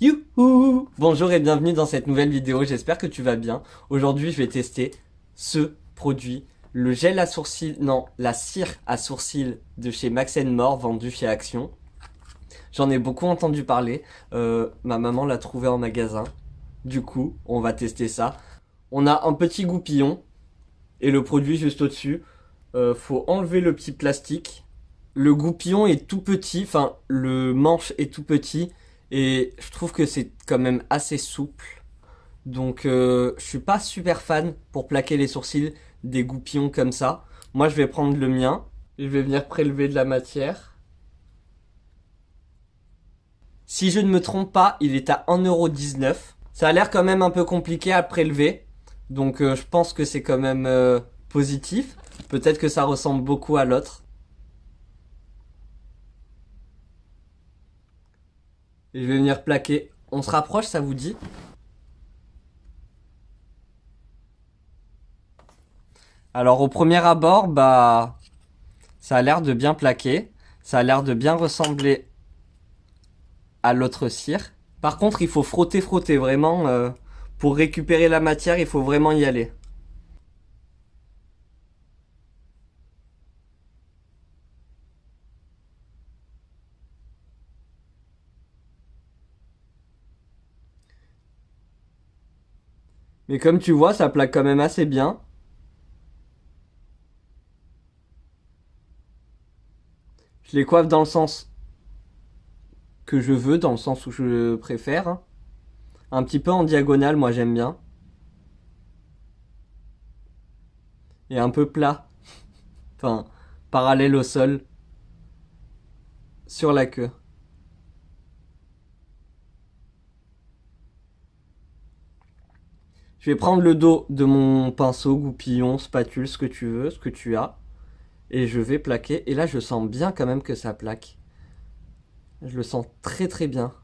Youhou! Bonjour et bienvenue dans cette nouvelle vidéo, j'espère que tu vas bien. Aujourd'hui je vais tester ce produit, le gel à sourcils, non, la cire à sourcils de chez Max More, vendu chez Action. J'en ai beaucoup entendu parler, ma maman l'a trouvé en magasin, du coup on va tester ça. On a un petit goupillon et le produit juste au-dessus. Faut enlever le petit plastique. Le goupillon est tout petit, enfin le manche est tout petit et je trouve que c'est quand même assez souple. Donc je suis pas super fan pour plaquer les sourcils des goupillons comme ça. Moi je vais prendre le mien, je vais venir prélever de la matière. Si je ne me trompe pas, il est à 1,19 €. Ça a l'air quand même un peu compliqué à prélever. Donc je pense que c'est quand même positif. Peut-être que ça ressemble beaucoup à l'autre. Et je vais venir plaquer. On se rapproche, ça vous dit? Alors au premier abord, bah ça a l'air de bien plaquer. Ça a l'air de bien ressembler à l'autre cire. Par contre, il faut frotter, frotter vraiment. Pour récupérer la matière, il faut vraiment y aller. Mais comme tu vois, ça plaque quand même assez bien. Je les coiffe dans le sens que je veux, dans le sens où je préfère. Un petit peu en diagonale, moi j'aime bien. Et un peu plat. Enfin, parallèle au sol. Sur la queue. Je vais prendre le dos de mon pinceau, goupillon, spatule, ce que tu veux, ce que tu as. Et je vais plaquer. Et là, je sens bien quand même que ça plaque. Je le sens très très bien.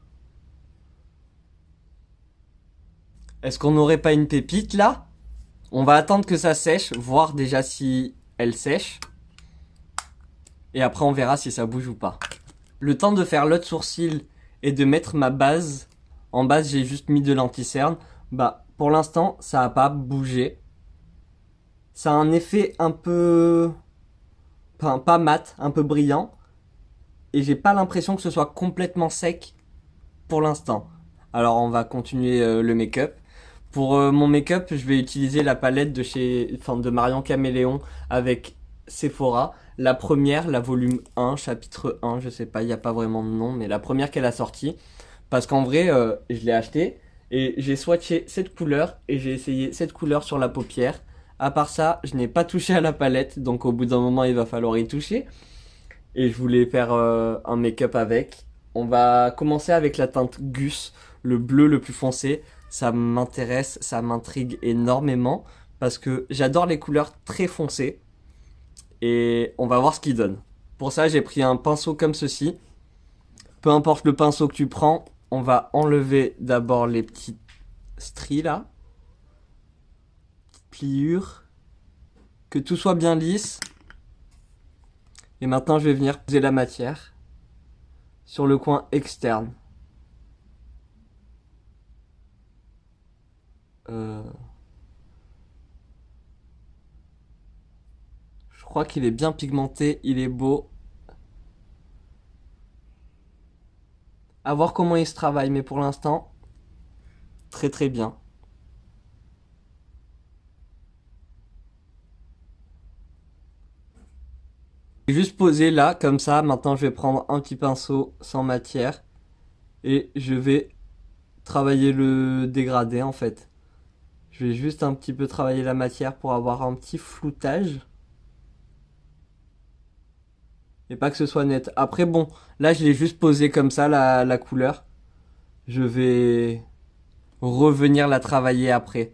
Est-ce qu'on n'aurait pas une pépite là? On va attendre que ça sèche, voir déjà si elle sèche. Et après, on verra si ça bouge ou pas. Le temps de faire l'autre sourcil et de mettre ma base. En base, j'ai juste mis de l'anti-cerne. Bah, pour l'instant, ça n'a pas bougé. Ça a un effet un peu... Enfin, pas mat, un peu brillant. Et j'ai pas l'impression que ce soit complètement sec pour l'instant. Alors, on va continuer le make-up. Pour mon make-up, je vais utiliser la palette de de Marion Caméléon avec Sephora. La première, la volume 1, chapitre 1, je sais pas, il n'y a pas vraiment de nom, mais la première qu'elle a sortie. Parce qu'en vrai, je l'ai acheté et j'ai swatché cette couleur et j'ai essayé cette couleur sur la paupière. À part ça, je n'ai pas touché à la palette, donc au bout d'un moment, il va falloir y toucher. Et je voulais faire un make-up avec. On va commencer avec la teinte Gus, le bleu le plus foncé. Ça m'intéresse, ça m'intrigue énormément parce que j'adore les couleurs très foncées. Et on va voir ce qu'il donne. Pour ça, j'ai pris un pinceau comme ceci. Peu importe le pinceau que tu prends, on va enlever d'abord les petites stries là. Pliures. Que tout soit bien lisse. Et maintenant, je vais venir poser la matière sur le coin externe. Je crois qu'il est bien pigmenté, il est beau. À voir comment il se travaille, mais pour l'instant, très très bien. Juste posé là, comme ça. Maintenant, je vais prendre un petit pinceau sans matière et je vais travailler le dégradé en fait. Je vais juste un petit peu travailler la matière pour avoir un petit floutage. Et pas que ce soit net. Après, bon, là, je l'ai juste posé comme ça, la couleur. Je vais revenir la travailler après.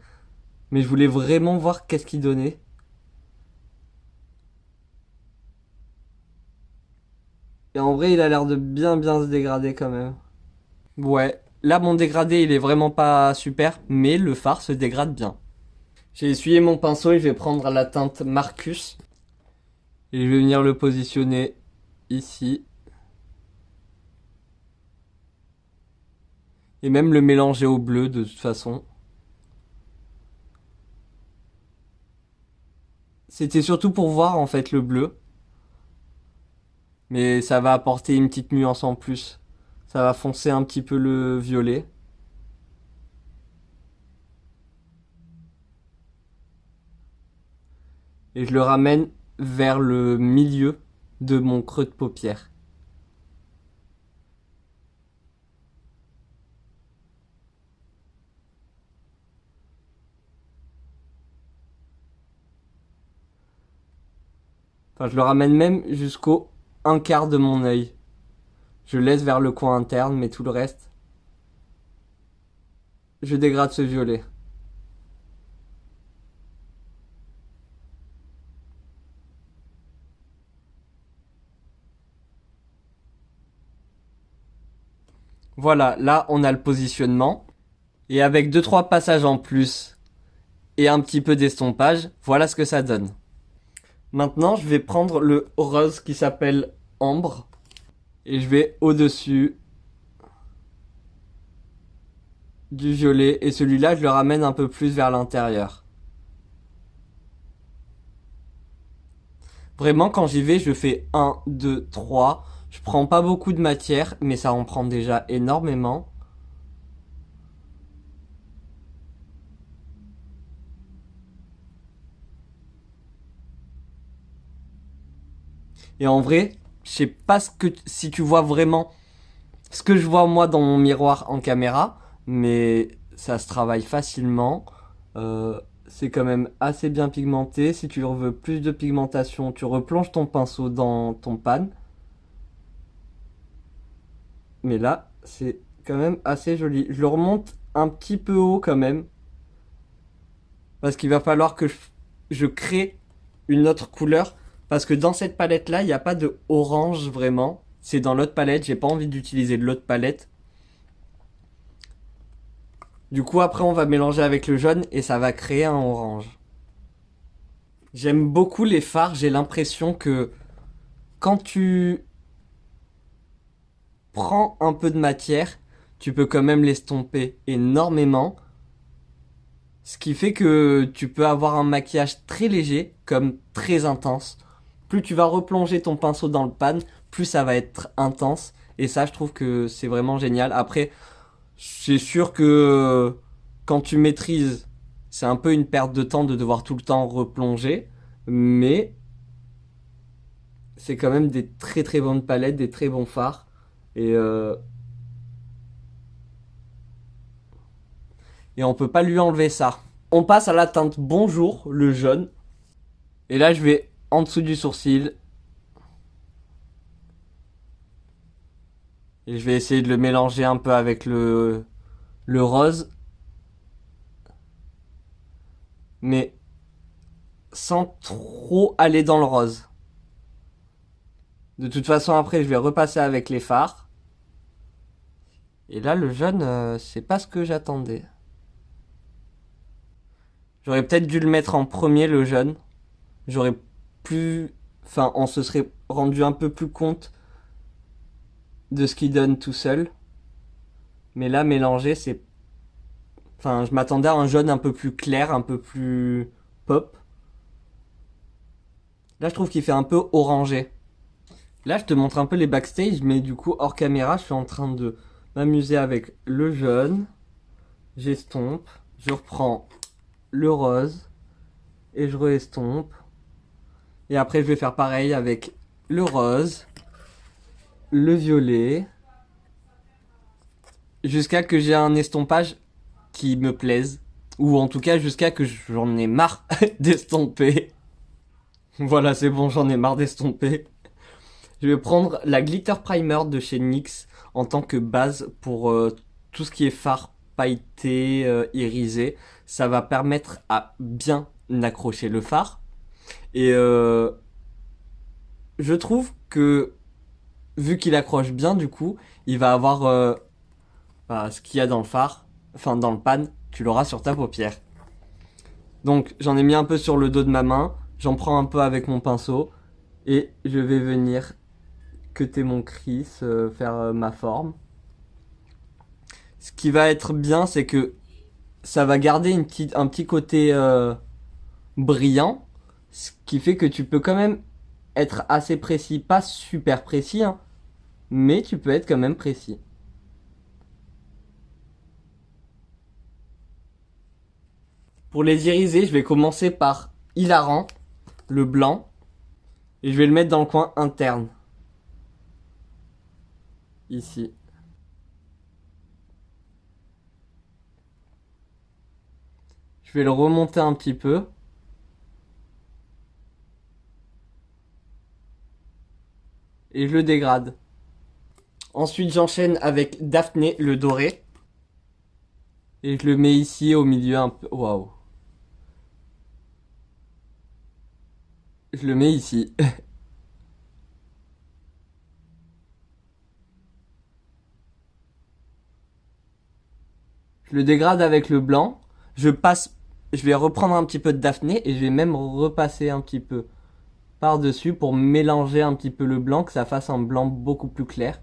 Mais je voulais vraiment voir qu'est-ce qu'il donnait. Et en vrai, il a l'air de bien bien se dégrader quand même. Ouais, là mon dégradé il est vraiment pas super, mais le fard se dégrade bien. J'ai essuyé mon pinceau et je vais prendre la teinte Marcus. Et je vais venir le positionner ici. Et même le mélanger au bleu de toute façon. C'était surtout pour voir en fait le bleu. Mais ça va apporter une petite nuance en plus. Ça va foncer un petit peu le violet. Et je le ramène vers le milieu de mon creux de paupière. Enfin, je le ramène même jusqu'au un quart de mon œil. Je laisse vers le coin interne, mais tout le reste, je dégrade ce violet. Voilà, là on a le positionnement. Et avec deux trois passages en plus et un petit peu d'estompage, voilà ce que ça donne. Maintenant, je vais prendre le rose qui s'appelle Ambre. Et je vais au-dessus du violet. Et celui-là, je le ramène un peu plus vers l'intérieur. Vraiment, quand j'y vais, je fais 1, 2, 3. Je prends pas beaucoup de matière, mais ça en prend déjà énormément. Et en vrai, je sais pas si tu vois vraiment ce que je vois moi dans mon miroir en caméra, mais ça se travaille facilement. C'est quand même assez bien pigmenté. Si tu veux plus de pigmentation, tu replonges ton pinceau dans ton pan. Mais là, c'est quand même assez joli. Je le remonte un petit peu haut quand même. Parce qu'il va falloir que je crée une autre couleur. Parce que dans cette palette là, il n'y a pas de orange vraiment. C'est dans l'autre palette. J'ai pas envie d'utiliser de l'autre palette. Du coup, après, on va mélanger avec le jaune et ça va créer un orange. J'aime beaucoup les fards. J'ai l'impression que quand tu prends un peu de matière, tu peux quand même l'estomper énormément. Ce qui fait que tu peux avoir un maquillage très léger comme très intense. Plus tu vas replonger ton pinceau dans le pan, plus ça va être intense. Et ça, je trouve que c'est vraiment génial. Après, c'est sûr que quand tu maîtrises, c'est un peu une perte de temps de devoir tout le temps replonger. Mais c'est quand même des très très bonnes palettes, des très bons fards. Et, euh, et on peut pas lui enlever ça. On passe à la teinte Bonjour, le jaune. Et là, je vais en dessous du sourcil. Et je vais essayer de le mélanger un peu avec le rose. Mais sans trop aller dans le rose. De toute façon, après, je vais repasser avec les fards. Et là, le jaune, c'est pas ce que j'attendais. J'aurais peut-être dû le mettre en premier, le jaune. J'aurais plus... Enfin, on se serait rendu un peu plus compte de ce qu'il donne tout seul. Mais là, mélanger, c'est... Enfin, je m'attendais à un jaune un peu plus clair, un peu plus pop. Là, je trouve qu'il fait un peu orangé. Là, je te montre un peu les backstage, mais du coup, hors caméra, je suis en train de m'amuser avec le jaune. J'estompe. Je reprends le rose. Et je re-estompe. Et après, je vais faire pareil avec le rose. Le violet. Jusqu'à que j'ai un estompage qui me plaise. Ou en tout cas, jusqu'à que j'en ai marre d'estomper. Voilà, c'est bon, j'en ai marre d'estomper. Je vais prendre la Glitter Primer de chez NYX en tant que base pour tout ce qui est fard pailleté, irisé. Ça va permettre à bien accrocher le fard. Et je trouve que vu qu'il accroche bien du coup, il va avoir ce qu'il y a dans le fard, enfin dans le pan, tu l'auras sur ta paupière. Donc j'en ai mis un peu sur le dos de ma main, j'en prends un peu avec mon pinceau et je vais venir cutter mon crease, faire ma forme. Ce qui va être bien, c'est que ça va garder un petit côté brillant, ce qui fait que tu peux quand même être assez précis, pas super précis, hein, mais tu peux être quand même précis. Pour les iriser, je vais commencer par hilarant, le blanc, et je vais le mettre dans le coin interne, ici. Je vais le remonter un petit peu. Et je le dégrade. Ensuite, j'enchaîne avec Daphné, le doré. Et je le mets ici au milieu un peu. Waouh. Je le mets ici. Je le dégrade avec le blanc. Je passe. Je vais reprendre un petit peu de Daphné et je vais même repasser un petit peu par-dessus pour mélanger un petit peu le blanc, que ça fasse un blanc beaucoup plus clair.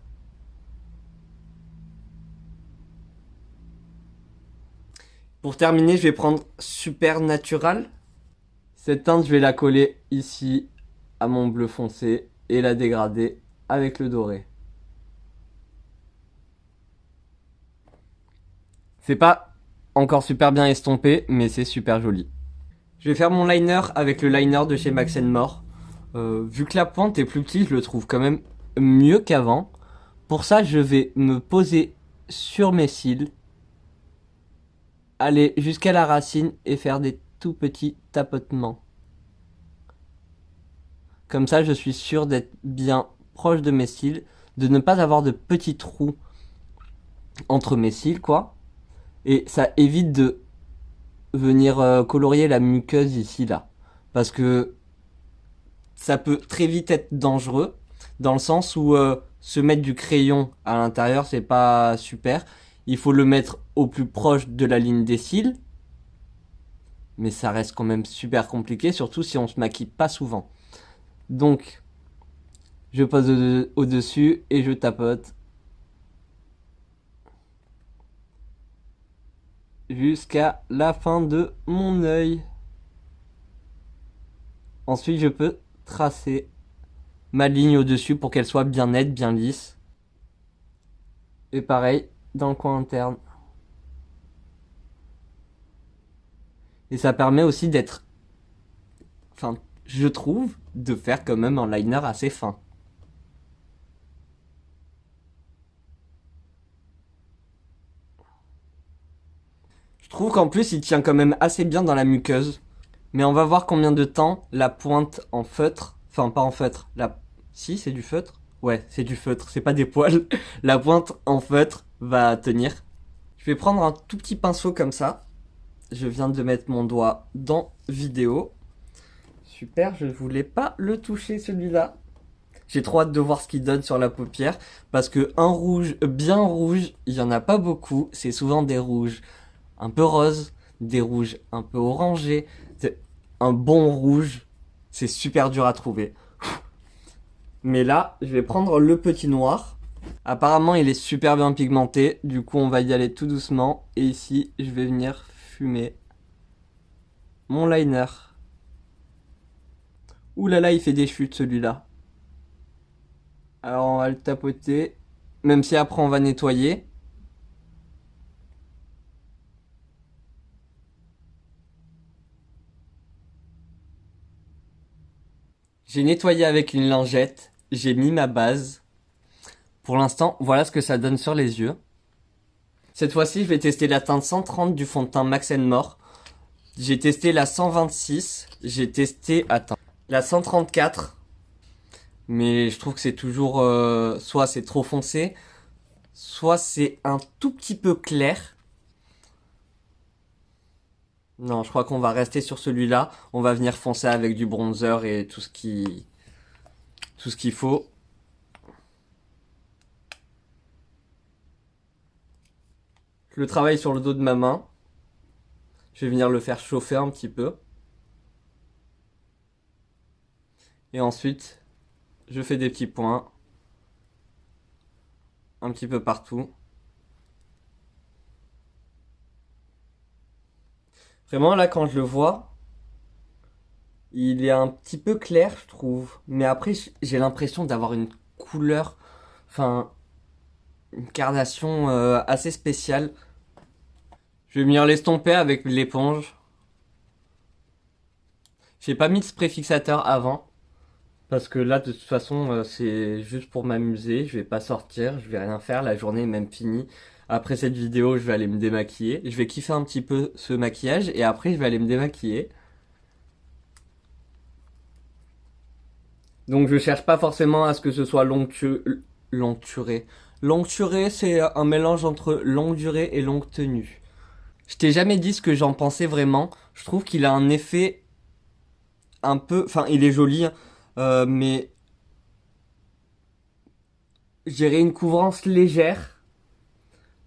Pour terminer, je vais prendre Supernatural. Cette teinte, je vais la coller ici à mon bleu foncé et la dégrader avec le doré. C'est pas encore super bien estompé, mais c'est super joli. Je vais faire mon liner avec le liner de chez Max More. Vu que la pointe est plus petite, je le trouve quand même mieux qu'avant. Pour ça, je vais me poser sur mes cils, aller jusqu'à la racine et faire des tout petits tapotements. Comme ça, je suis sûr d'être bien proche de mes cils, de ne pas avoir de petits trous entre mes cils, quoi. Et ça évite de venir colorier la muqueuse ici, là. Parce que ça peut très vite être dangereux, dans le sens où se mettre du crayon à l'intérieur, c'est pas super. Il faut le mettre au plus proche de la ligne des cils, mais ça reste quand même super compliqué, surtout si on se maquille pas souvent. Donc, je pose au-dessus et je tapote jusqu'à la fin de mon œil. Ensuite, je peux tracer ma ligne au-dessus pour qu'elle soit bien nette, bien lisse. Et pareil, dans le coin interne. Et ça permet aussi d'être, enfin, je trouve, de faire quand même un liner assez fin. Je trouve qu'en plus, il tient quand même assez bien dans la muqueuse. Mais on va voir combien de temps la pointe en feutre, enfin pas en feutre, si c'est du feutre. Ouais, c'est du feutre, c'est pas des poils. La pointe en feutre va tenir. Je vais prendre un tout petit pinceau comme ça. Je viens de mettre mon doigt dans vidéo. Super, je voulais pas le toucher celui-là. J'ai trop hâte de voir ce qu'il donne sur la paupière. Parce que un rouge bien rouge, il y en a pas beaucoup. C'est souvent des rouges un peu roses, des rouges un peu orangés. Un bon rouge, c'est super dur à trouver. Mais là, je vais prendre le petit noir. Apparemment, il est super bien pigmenté. Du coup, on va y aller tout doucement. Et ici, je vais venir fumer mon liner. Ouh là là, il fait des chutes celui-là. Alors, on va le tapoter. Même si après, on va nettoyer. J'ai nettoyé avec une lingette. J'ai mis ma base. Pour l'instant, voilà ce que ça donne sur les yeux. Cette fois-ci, je vais tester la teinte 130 du fond de teint Max More. J'ai testé la 126, j'ai testé, attends, la 134, mais je trouve que c'est toujours, soit c'est trop foncé, soit c'est un tout petit peu clair. Non, je crois qu'on va rester sur celui-là. On va venir foncer avec du bronzer et tout ce qu'il faut. Je le travaille sur le dos de ma main. Je vais venir le faire chauffer un petit peu. Et ensuite, je fais des petits points. Un petit peu partout. Vraiment, là, quand je le vois, il est un petit peu clair, je trouve. Mais après, j'ai l'impression d'avoir une couleur, enfin, une carnation assez spéciale. Je vais venir l'estomper avec l'éponge. J'ai pas mis de spray fixateur avant. Parce que là, de toute façon, c'est juste pour m'amuser. Je vais pas sortir, je vais rien faire. La journée est même finie. Après cette vidéo, je vais aller me démaquiller. Je vais kiffer un petit peu ce maquillage et après, je vais aller me démaquiller. Donc, je cherche pas forcément à ce que ce soit long-durée. Longue-durée, c'est un mélange entre longue durée et longue tenue. Je t'ai jamais dit ce que j'en pensais vraiment. Je trouve qu'il a un effet un peu... Enfin, il est joli, hein, mais je dirais une couvrance légère.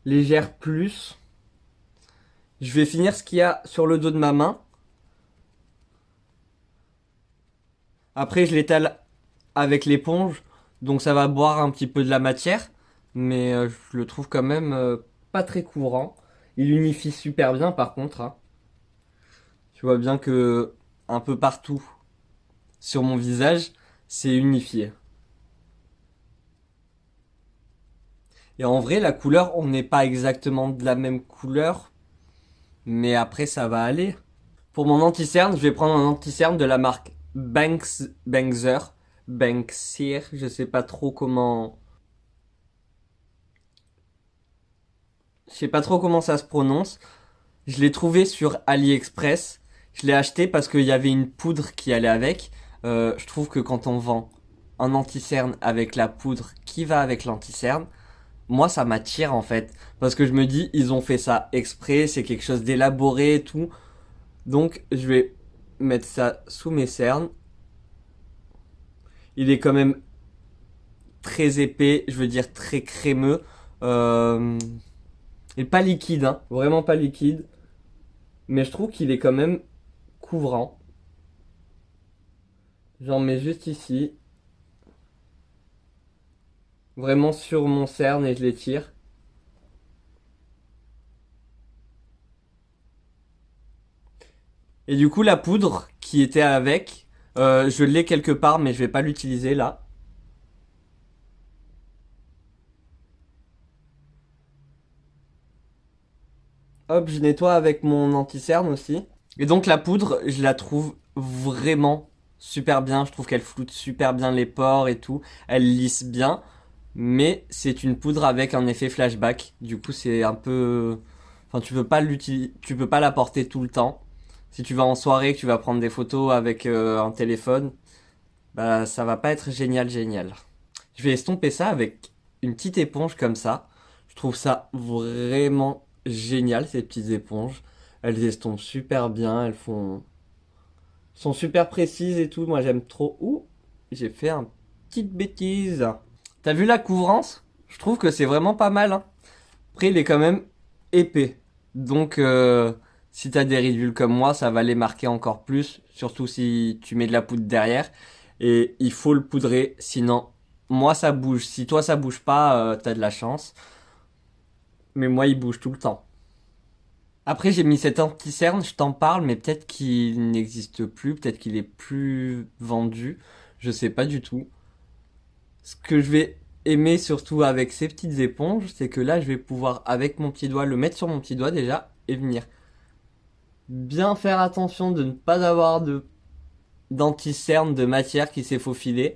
Légère plus. Je vais finir ce qu'il y a sur le dos de ma main. Après, je l'étale avec l'éponge. Donc ça va boire un petit peu de la matière. Mais je le trouve quand même pas très courant. Il unifie super bien par contre, hein. Tu vois bien que un peu partout sur mon visage, c'est unifié. Et en vrai, la couleur, on n'est pas exactement de la même couleur. Mais après, ça va aller. Pour mon anti-cerne, je vais prendre un anti-cerne de la marque Banksir, je sais pas trop comment... Je sais pas trop comment ça se prononce. Je l'ai trouvé sur AliExpress. Je l'ai acheté parce qu'il y avait une poudre qui allait avec. Je trouve que quand on vend un anti-cerne avec la poudre qui va avec l'anti-cerne, moi ça m'attire en fait. Parce que je me dis, ils ont fait ça exprès, c'est quelque chose d'élaboré et tout. Donc je vais mettre ça sous mes cernes. Il est quand même très épais, je veux dire très crémeux. Euh, et pas liquide, hein, vraiment pas liquide. Mais je trouve qu'il est quand même couvrant. J'en mets juste ici, vraiment sur mon cerne et je l'étire. Et du coup, la poudre qui était avec, je l'ai quelque part, mais je vais pas l'utiliser là. Hop, je nettoie avec mon anti-cerne aussi. Et donc la poudre, je la trouve vraiment super bien. Je trouve qu'elle floute super bien les pores et tout. Elle lisse bien. Mais c'est une poudre avec un effet flashback. Du coup, c'est un peu... Enfin, tu peux pas la porter tout le temps. Si tu vas en soirée, que tu vas prendre des photos avec un téléphone, bah ça va pas être génial, génial. Je vais estomper ça avec une petite éponge comme ça. Je trouve ça vraiment génial, ces petites éponges. Elles estompent super bien, sont super précises et tout. Moi, j'aime trop. Ouh, j'ai fait une petite bêtise. T'as vu la couvrance? Je trouve que c'est vraiment pas mal, hein. Après, il est quand même épais. Donc, si t'as des ridules comme moi, ça va les marquer encore plus. Surtout si tu mets de la poudre derrière. Et il faut le poudrer, sinon, moi ça bouge. Si toi ça bouge pas, t'as de la chance. Mais moi, il bouge tout le temps. Après, j'ai mis cet anti-cerne, je t'en parle, mais peut-être qu'il n'existe plus, peut-être qu'il est plus vendu. Je sais pas du tout. Ce que je vais aimer surtout avec ces petites éponges, c'est que là, je vais pouvoir, avec mon petit doigt, le mettre sur mon petit doigt déjà et venir bien faire attention de ne pas avoir d'anti-cerne de matière qui s'est faufilée.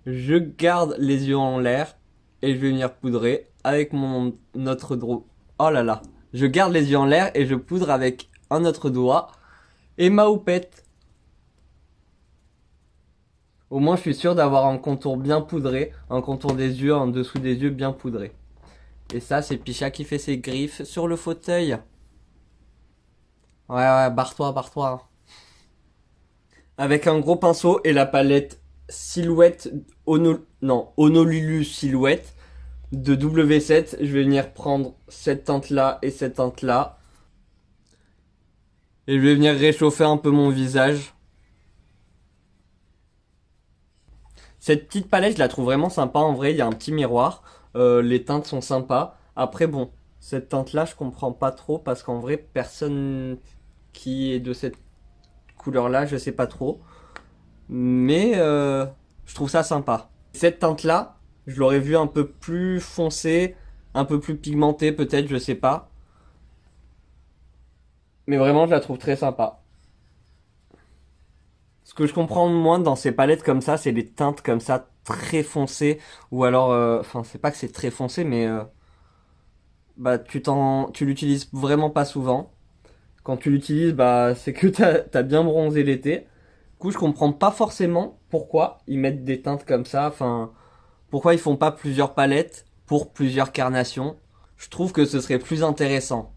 Je garde les yeux en l'air et je vais venir poudrer avec mon autre doigt. Oh là là. Je garde les yeux en l'air et je poudre avec un autre doigt et ma houppette. Au moins, je suis sûr d'avoir un contour bien poudré, un contour des yeux, en dessous des yeux bien poudré. Et ça, c'est Picha qui fait ses griffes sur le fauteuil. Ouais, ouais, barre-toi, barre-toi. Avec un gros pinceau et la palette Silhouette Honolulu Silhouette de W7, je vais venir prendre cette teinte là et cette teinte là. Et je vais venir réchauffer un peu mon visage. Cette petite palette, je la trouve vraiment sympa en vrai. Il y a un petit miroir. Les teintes sont sympas. Après, bon, cette teinte là, je comprends pas trop parce qu'en vrai, personne. qui est de cette couleur-là, je sais pas trop. Mais je trouve ça sympa. Cette teinte-là, je l'aurais vu un peu plus foncé, un peu plus pigmenté peut-être, je sais pas. Mais vraiment, je la trouve très sympa. Ce que je comprends moins dans ces palettes comme ça, c'est les teintes comme ça très foncées. Ou alors, enfin, c'est pas que c'est très foncé, mais bah tu l'utilises vraiment pas souvent. Quand tu l'utilises, bah c'est que t'as bien bronzé l'été. Du coup, je comprends pas forcément pourquoi ils mettent des teintes comme ça. Enfin, pourquoi ils font pas plusieurs palettes pour plusieurs carnations. Je trouve que ce serait plus intéressant.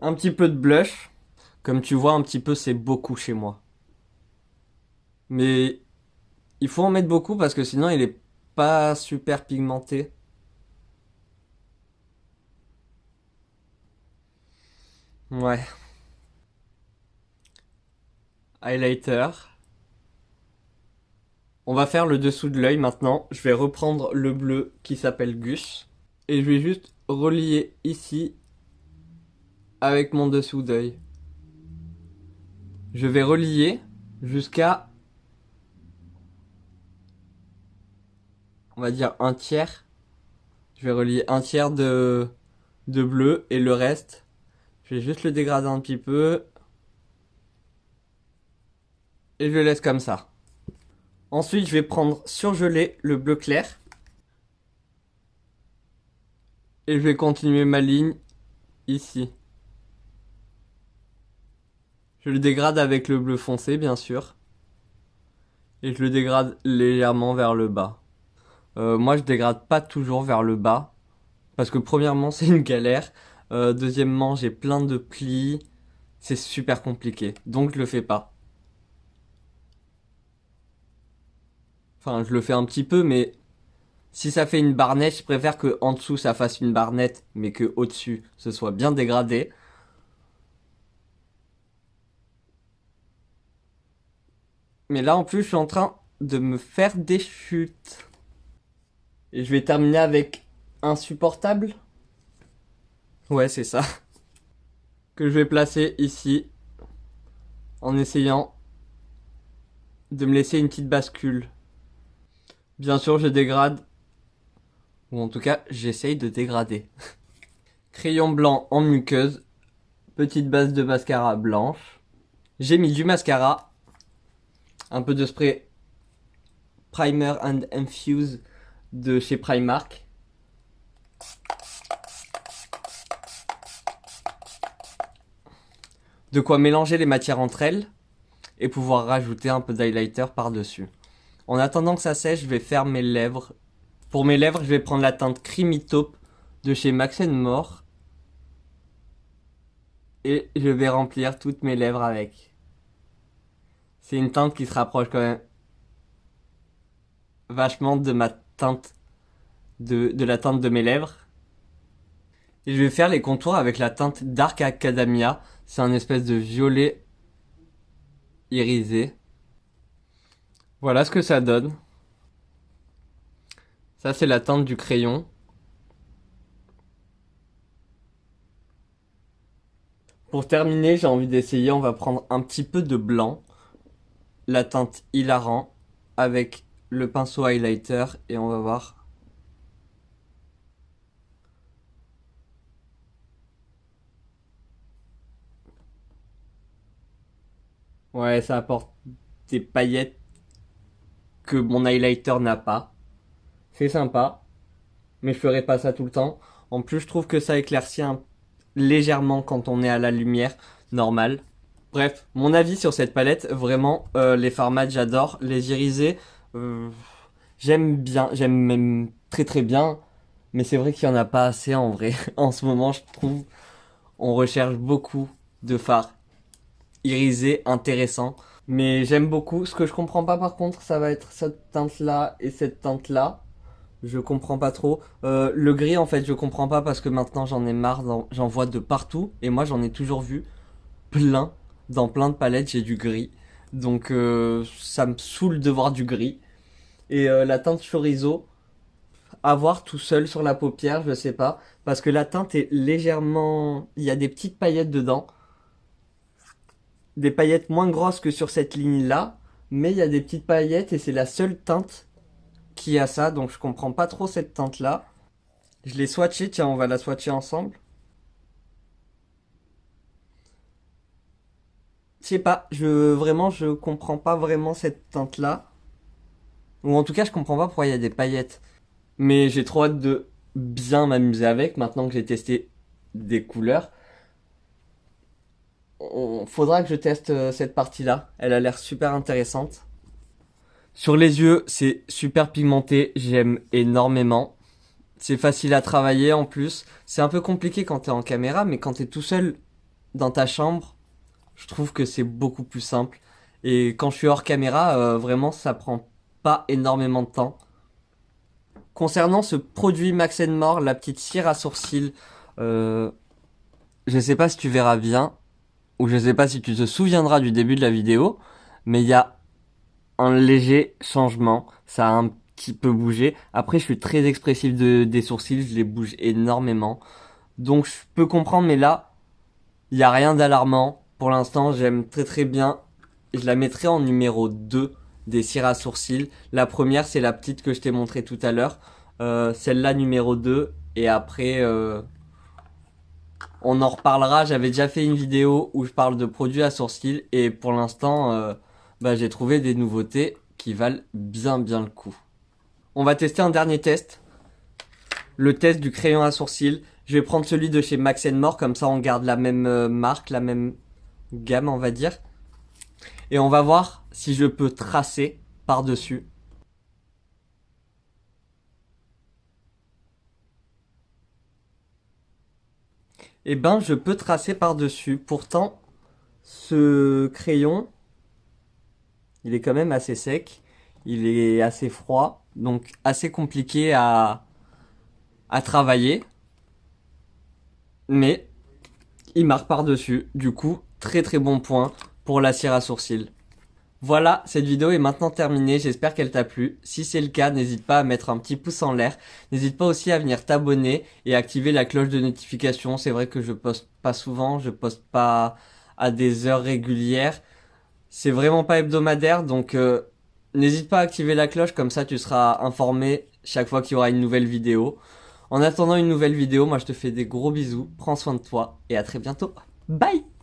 Un petit peu de blush. Comme tu vois, un petit peu, c'est beaucoup chez moi. Mais il faut en mettre beaucoup parce que sinon, il est pas super pigmenté. Ouais. Highlighter. On va faire le dessous de l'œil maintenant. Je vais reprendre le bleu qui s'appelle Gus. Et je vais juste relier ici avec mon dessous d'œil. Je vais relier jusqu'à, on va dire, un tiers. Je vais relier un tiers de bleu et le reste, je vais juste le dégrader un petit peu. Et je le laisse comme ça. Ensuite, je vais prendre surgelé le bleu clair. Et je vais continuer ma ligne ici. Je le dégrade avec le bleu foncé, bien sûr. Et je le dégrade légèrement vers le bas. Moi, je dégrade pas toujours vers le bas. Parce que premièrement, c'est une galère. Deuxièmement, j'ai plein de plis. C'est super compliqué. Donc, je le fais pas. Enfin, je le fais un petit peu, mais si ça fait une barnette, je préfère que en dessous ça fasse une barnette, mais que au-dessus ce soit bien dégradé. Mais là, en plus, je suis en train de me faire des chutes. Et je vais terminer avec insupportable. Ouais, c'est ça. Que je vais placer ici. En essayant de me laisser une petite bascule. Bien sûr, je dégrade. Ou en tout cas, j'essaye de dégrader. Crayon blanc en muqueuse. Petite base de mascara blanche. J'ai mis du mascara. Un peu de spray Primer and Infuse de chez Primark. De quoi mélanger les matières entre elles et pouvoir rajouter un peu d'highlighter par-dessus. En attendant que ça sèche, je vais faire mes lèvres. Pour mes lèvres, je vais prendre la teinte Creamy Taupe de chez Max More et je vais remplir toutes mes lèvres avec. C'est une teinte qui se rapproche quand même vachement de ma teinte de la teinte de mes lèvres. Et je vais faire les contours avec la teinte Dark Academia. C'est un espèce de violet irisé. Voilà ce que ça donne. Ça, c'est la teinte du crayon. Pour terminer, j'ai envie d'essayer. On va prendre un petit peu de blanc. La teinte Hilarant avec le pinceau highlighter. Et on va voir. Ouais, ça apporte des paillettes que mon highlighter n'a pas. C'est sympa. Mais je ferai pas ça tout le temps. En plus, je trouve que ça éclaircit légèrement quand on est à la lumière normale. Bref, mon avis sur cette palette, vraiment, les formats j'adore. Les irisés, euh, j'aime bien, j'aime même très très bien. Mais c'est vrai qu'il y en a pas assez en vrai. En ce moment, je trouve, on recherche beaucoup de fards irisés intéressants. Mais j'aime beaucoup. Ce que je comprends pas par contre, ça va être cette teinte-là et cette teinte-là. Je comprends pas trop. Le gris, en fait, je comprends pas parce que maintenant j'en ai marre, j'en vois de partout. Et moi, j'en ai toujours vu plein. Dans plein de palettes, j'ai du gris. Donc, ça me saoule de voir du gris. Et la teinte chorizo, à voir tout seul sur la paupière, je sais pas. Parce que la teinte est légèrement. Il y a des petites paillettes dedans. des paillettes moins grosses que sur cette ligne-là, mais il y a des petites paillettes et c'est la seule teinte qui a ça, donc je comprends pas trop cette teinte-là. Je l'ai swatché, tiens, on va la swatcher ensemble. Je sais pas, je comprends pas vraiment cette teinte-là. Ou en tout cas, je comprends pas pourquoi il y a des paillettes. Mais j'ai trop hâte de bien m'amuser avec, maintenant que j'ai testé des couleurs. Faudra que je teste cette partie-là. Elle a l'air super intéressante. Sur les yeux, c'est super pigmenté, j'aime énormément. C'est facile à travailler en plus. C'est un peu compliqué quand t'es en caméra, mais quand t'es tout seul dans ta chambre, je trouve que c'est beaucoup plus simple. Et quand je suis hors caméra, vraiment, ça prend pas énormément de temps. Concernant ce produit Max More, la petite cire à sourcils, euh, je sais pas si tu verras bien, ou je sais pas si tu te souviendras du début de la vidéo, mais il y a un léger changement. Ça a un petit peu bougé. Après, je suis très expressif des sourcils, je les bouge énormément. Donc, je peux comprendre, mais là, il n'y a rien d'alarmant. Pour l'instant, j'aime très très bien. Je la mettrai en numéro 2 des cires à sourcils. La première, c'est la petite que je t'ai montré tout à l'heure. Celle-là, numéro 2. Et après, on en reparlera. J'avais déjà fait une vidéo où je parle de produits à sourcils. Et pour l'instant, j'ai trouvé des nouveautés qui valent bien bien le coup. On va tester un dernier test. Le test du crayon à sourcils. Je vais prendre celui de chez Max More. Comme ça, on garde la même marque, la même gamme, on va dire. Et on va voir si je peux tracer par-dessus. Eh ben, je peux tracer par-dessus. Pourtant, ce crayon, il est quand même assez sec. Il est assez froid. Donc, assez compliqué à travailler. Mais, il marque par-dessus. Du coup, très très bon point pour la cire à sourcils. Voilà, cette vidéo est maintenant terminée, j'espère qu'elle t'a plu. Si c'est le cas, n'hésite pas à mettre un petit pouce en l'air. N'hésite pas aussi à venir t'abonner et activer la cloche de notification. C'est vrai que je poste pas souvent, je poste pas à des heures régulières. C'est vraiment pas hebdomadaire, donc n'hésite pas à activer la cloche, comme ça tu seras informé chaque fois qu'il y aura une nouvelle vidéo. En attendant une nouvelle vidéo, moi je te fais des gros bisous, prends soin de toi et à très bientôt. Bye!